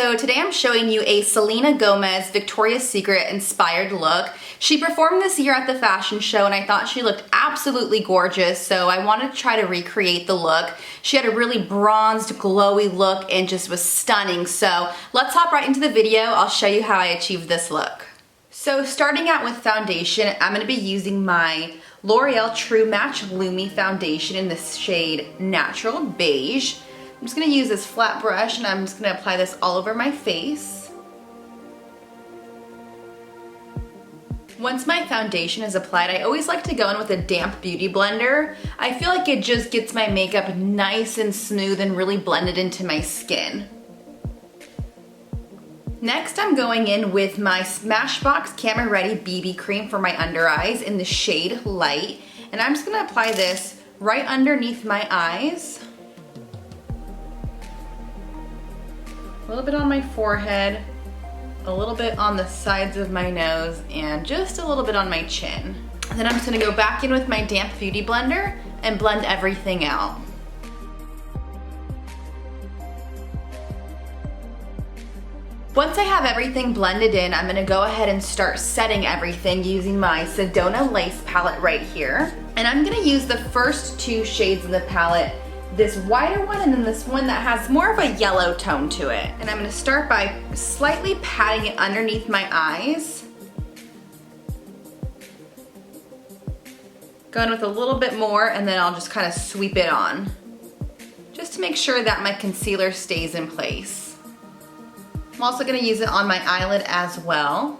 So today I'm showing you a Selena Gomez Victoria's Secret inspired look. She performed this year at the fashion show and I thought she looked absolutely gorgeous, so I wanted to try to recreate the look. She had a really bronzed, glowy look and just was stunning. So let's hop right into the video. I'll show you how I achieved this look. So starting out with foundation, I'm going to be using my L'Oreal True Match Lumi foundation in the shade Natural Beige. I'm just going to use this flat brush and I'm just going to apply this all over my face. Once my foundation is applied, I always like to go in with a damp beauty blender. I feel like it just gets my makeup nice and smooth and really blended into my skin. Next, I'm going in with my Smashbox Camera Ready BB Cream for my under eyes in the shade Light. And I'm just going to apply this right underneath my eyes. A little bit on my forehead, a little bit on the sides of my nose, and just a little bit on my chin. And then I'm just gonna go back in with my damp beauty blender and blend everything out. Once I have everything blended in, I'm gonna go ahead and start setting everything using my Sedona lace palette right here. And I'm gonna use the first two shades in the palette, this wider one and then this one that has more of a yellow tone to it. And I'm gonna start by slightly patting it underneath my eyes. Going with a little bit more and then I'll just kind of sweep it on. Just to make sure that my concealer stays in place. I'm also gonna use it on my eyelid as well.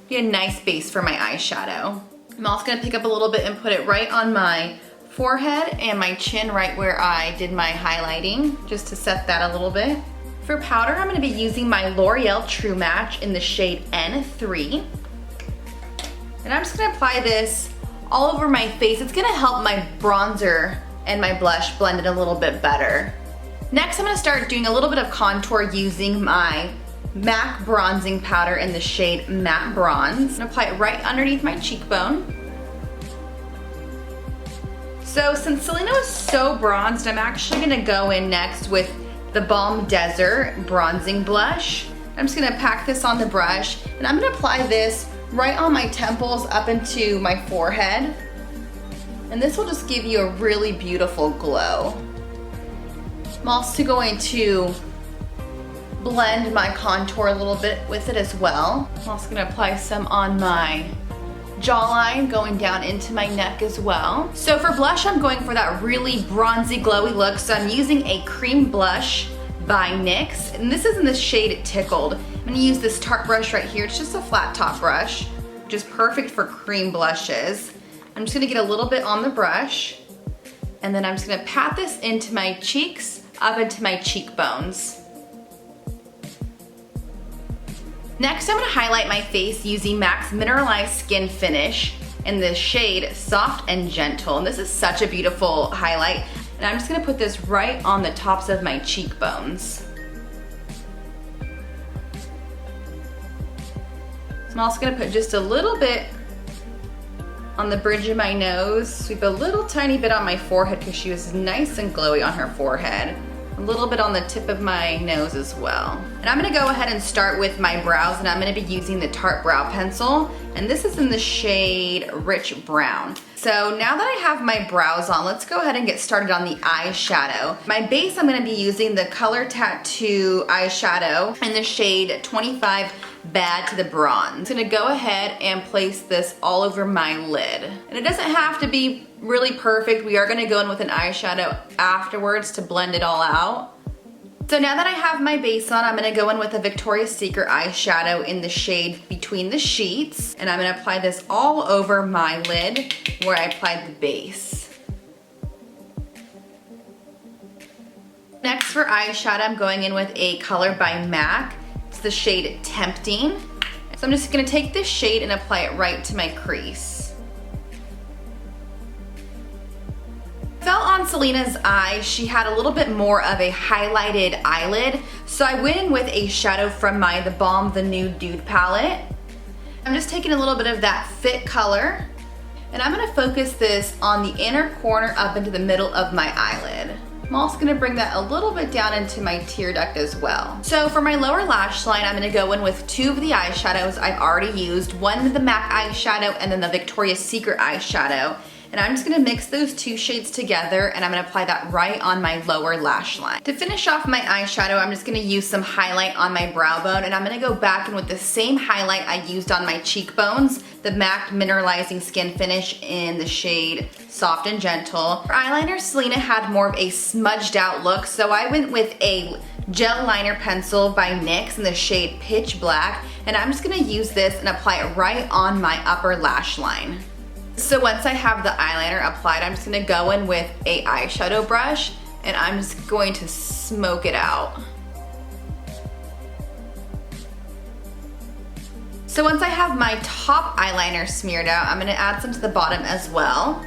Be a nice base for my eyeshadow. I'm also gonna pick up a little bit and put it right on my forehead and my chin right where I did my highlighting, just to set that a little bit. For powder, I'm going to be using my L'Oreal True Match in the shade N3. And I'm just going to apply this all over my face. It's going to help my bronzer and my blush blend it a little bit better. Next, I'm going to start doing a little bit of contour using my MAC bronzing powder in the shade Matte Bronze. I'm going to apply it right underneath my cheekbone. So since Selena was so bronzed, I'm actually gonna go in next with the Balm Desert Bronzing Blush. I'm just gonna pack this on the brush and I'm gonna apply this right on my temples up into my forehead. And this will just give you a really beautiful glow. I'm also going to blend my contour a little bit with it as well. I'm also gonna apply some on my jawline going down into my neck as well. So for blush, I'm going for that really bronzy, glowy look. So I'm using a cream blush by NYX, and this is in the shade Tickled. I'm gonna use this Tarte brush right here. It's just a flat top brush, which is perfect for cream blushes. I'm just gonna get a little bit on the brush, and then I'm just gonna pat this into my cheeks, up into my cheekbones. Next, I'm going to highlight my face using MAC's Mineralize Skinfinish in the shade Soft and Gentle. And this is such a beautiful highlight. And I'm just going to put this right on the tops of my cheekbones. I'm also going to put just a little bit on the bridge of my nose. Sweep a little tiny bit on my forehead because she was nice and glowy on her forehead. A little bit on the tip of my nose as well. And I'm gonna go ahead and start with my brows, and I'm gonna be using the Tarte Brow Pencil, and this is in the shade Rich Brown. So now that I have my brows on, let's go ahead and get started on the eyeshadow. My base, I'm gonna be using the Color Tattoo eyeshadow in the shade 25 Bad to the Bronze. I'm gonna go ahead and place this all over my lid. And it doesn't have to be really perfect. We are gonna go in with an eyeshadow afterwards to blend it all out. So now that I have my base on, I'm gonna go in with a Victoria's Secret eyeshadow in the shade Between the Sheets. And I'm gonna apply this all over my lid where I applied the base. Next for eyeshadow, I'm going in with a color by MAC. It's the shade Tempting. So I'm just gonna take this shade and apply it right to my crease. Fell on Selena's eye, she had a little bit more of a highlighted eyelid, so I went in with a shadow from the Balm, the Nude palette. I'm just taking a little bit of that Fit color, and I'm gonna focus this on the inner corner up into the middle of my eyelid. I'm I'm also gonna bring that a little bit down into my tear duct as well. So for my lower lash line, I'm gonna go in with 2 of the eyeshadows I've already used, one of the MAC eyeshadow and then the Victoria's Secret eyeshadow. And I'm just gonna mix those 2 shades together and I'm gonna apply that right on my lower lash line. To finish off my eyeshadow, I'm just gonna use some highlight on my brow bone and I'm gonna go back in with the same highlight I used on my cheekbones, the MAC Mineralizing Skinfinish in the shade Soft and Gentle. For eyeliner, Selena had more of a smudged out look, so I went with a gel liner pencil by NYX in the shade Pitch Black, and I'm just gonna use this and apply it right on my upper lash line. So once I have the eyeliner applied, I'm just gonna go in with a eyeshadow brush and I'm just going to smoke it out. So once I have my top eyeliner smeared out, I'm gonna add some to the bottom as well.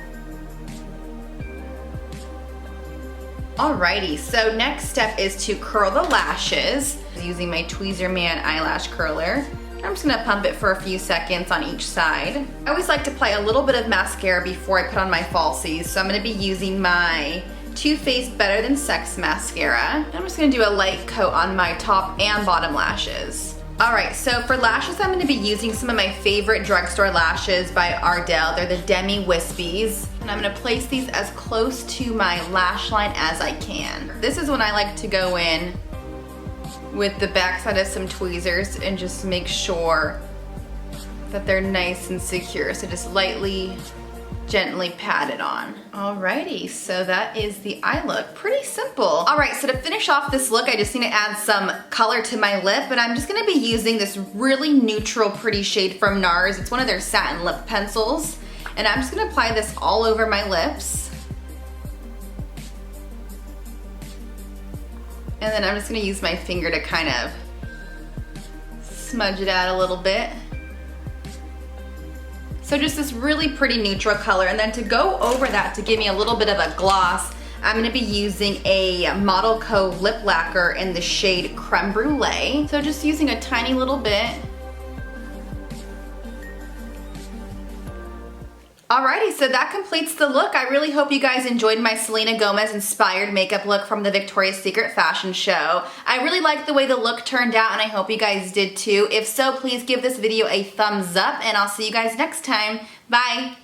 Alrighty, so next step is to curl the lashes using my Tweezerman eyelash curler. I'm just gonna pump it for a few seconds on each side. I always like to apply a little bit of mascara before I put on my falsies, so I'm gonna be using my Too Faced Better Than Sex mascara. I'm just gonna do a light coat on my top and bottom lashes. Alright, so for lashes, I'm gonna be using some of my favorite drugstore lashes by Ardell. They're the Demi Wispies. And I'm gonna place these as close to my lash line as I can. This is when I like to go in with the backside of some tweezers and just make sure that they're nice and secure. So just lightly, gently pat it on. Alrighty, so that is the eye look. Pretty simple. Alright, so to finish off this look, I just need to add some color to my lip, and I'm just gonna be using this really neutral, pretty shade from Nars. It's one of their satin lip pencils, and I'm just gonna apply this all over my lips. And then I'm just gonna use my finger to kind of smudge it out a little bit. So just this really pretty neutral color, and then to go over that to give me a little bit of a gloss, I'm gonna be using a Modelco lip lacquer in the shade Creme Brulee. So just using a tiny little bit. Alrighty, so that completes the look. I really hope you guys enjoyed my Selena Gomez inspired makeup look from the Victoria's Secret fashion show. I really liked the way the look turned out and I hope you guys did too. If so, please give this video a thumbs up and I'll see you guys next time. Bye!